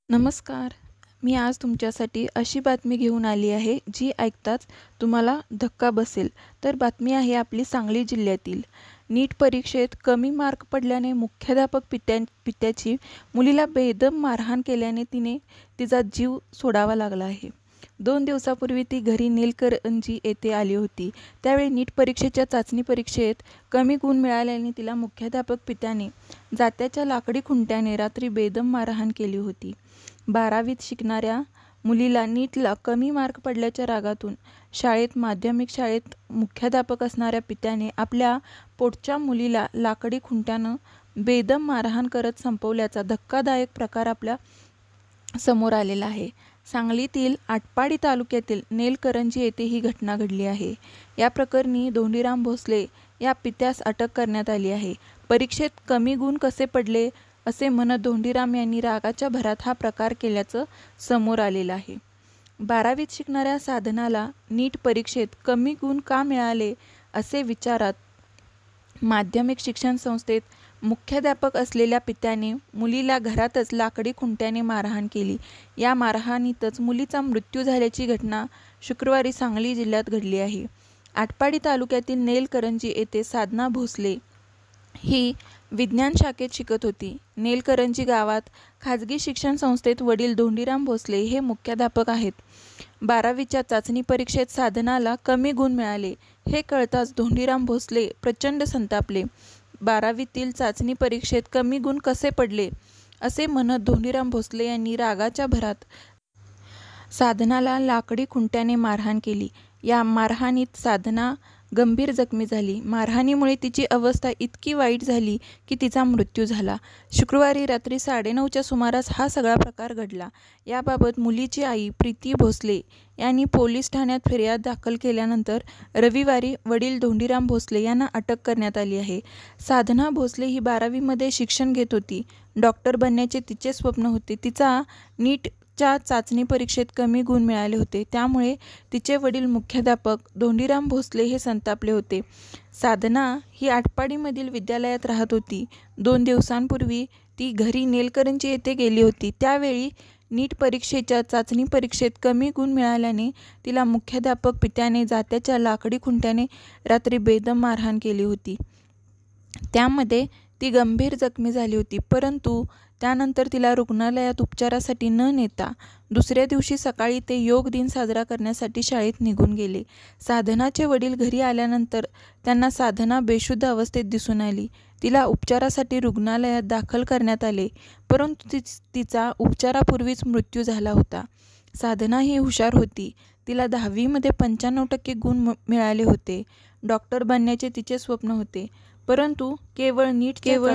नमस्कार. मी आज तुमच्यासाठी अशी बातमी घेऊन आली आहे, जी ऐकताच तुम्हाला धक्का बसेल. तर बातमी आहे आपली सांगली जिल्ह्यातील. नीट परीक्षेत कमी मार्क पडल्याने मुख्याध्यापक पित्याची मुलीला बेदम मारहाण केल्याने तिने तिचा जीव सोडावा लागला आहे. 2 दिवसापूर्वी ती घरी नीलकरंजी येथे आली होती. त्यावेळी नीट परीक्षेच्या चाचणी परीक्षेत कमी गुण मिळाल्याने तिला मुख्याध्यापक पित्याने जात्याच्या लाकडी खुंट्याने रात्री बेदम मारहाण केली होती. 12वीत शिकणाऱ्या मुलीला नीटला कमी मार्क पडल्याच्या रागातून माध्यमिक शाळेत मुख्याध्यापक असणाऱ्या पित्याने आपल्या पोटच्या मुलीला लाकडी खुंट्यानं बेदम मारहाण करत संपवल्याचा धक्कादायक प्रकार आपल्या समोर आलेला आहे. सांगलीतील आटपाडी तालुक्यातील नीलकरंजी येथे ही घटना घडली आहे. या प्रकरणी धोंडीराम भोसले या पित्यास अटक करण्यात आली आहे. परीक्षेत कमी गुण कसे पडले असे म्हणत धोंडीराम यांनी रागाच्या भरात हा प्रकार केल्याचं समोर आलेलं आहे. 12वीत शिकणाऱ्या साधनाला नीट परीक्षेत कमी गुण का मिळाले असे विचारत माध्यमिक शिक्षण संस्थेत मुख्याध्यापक असलेल्या पित्याने मुलीला घरातच लाकडी खुंट्याने मारहाण केली. या मारहाणीतच मुलीचा मृत्यू झाल्याची घटना शुक्रवारी सांगली जिल्ह्यात घडली आहे. आटपाडी तालुक्यातील नीलकरंजी येथे साधना भोसले ही विज्ञान शाखेत शिकत होती. नीलकरंजी गावात खाजगी शिक्षण संस्थेत वडील धोंडीराम भोसले हे मुख्याध्यापक आहेत. 12वीच्या चाचणी परीक्षेत साधनाला कमी गुण मिळाले हे कळताच धोंडीराम भोसले प्रचंड संतापले. 12वीतील चाचणी परीक्षेत कमी गुण कसे पडले असे म्हणत धोंडीराम भोसले यांनी रागाच्या भरात साधनाला लाकडी खुंट्याने मारहाण केली. या मारहाणीत साधना गंभीर जखमी झाली. मारहाणीमुळे तिची अवस्था इतकी वाईट झाली की तिचा मृत्यू झाला. शुक्रवारी रात्री 9:30च्या सुमारास हा सगळा प्रकार घडला. याबाबत मुलीची आई प्रीती भोसले यांनी पोलीस ठाण्यात फिर्याद दाखल केल्यानंतर रविवारी वडील धोंडीराम भोसले यांना अटक करण्यात आली आहे. साधना भोसले ही 12वीमध्ये शिक्षण घेत होती. डॉक्टर बनण्याचे तिचे स्वप्न होते. तिचा नीटच्या चाचणी परीक्षेत कमी गुण मिळाले होते. त्यामुळे तिचे वडील मुख्याध्यापक धोंडीराम भोसले हे संतापले होते. साधना ही आटपाडीमधील विद्यालयात राहत होती. 2 दिवसांपूर्वी ती घरी नीलकरंजी येथे गेली होती. त्यावेळी नीट परीक्षेच्या चाचणी परीक्षेत कमी गुण मिळाल्याने तिला मुख्याध्यापक पित्याने जात्याच्या लाकडी खुंट्याने रात्री बेदम मारहाण केली होती. त्यामध्ये ती गंभीर जखमी झाली होती. परंतु त्यानंतर तिला रुग्णालयात उपचारासाठी न नेता दुसऱ्या दिवशी सकाळी ते योग दिन साजरा करण्यासाठी शाळेत निघून गेले. साधनाचे वडील घरी आल्यानंतर त्यांना साधना बेशुद्ध अवस्थेत दिसून आली. तिला उपचारासाठी रुग्णालयात दाखल करण्यात आले, परंतु तिचा उपचारापूर्वीच मृत्यू झाला होता. साधना ही हुशार होती. तिला 10वीमध्ये 95% गुण मिळाले होते. डॉक्टर बनण्याचे तिचे स्वप्न होते. परंतु केवळ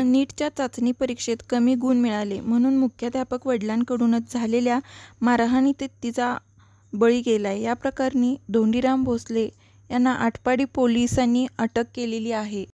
नीटच्या चाचणी परीक्षेत कमी गुण मिळाले म्हणून मुख्याध्यापक वडिलांकडूनच झालेल्या मारहाणीत तिचा बळी गेलाय. या प्रकरणी धोंडीराम भोसले यांना आटपाडी पोलिसांनी अटक केलेली आहे.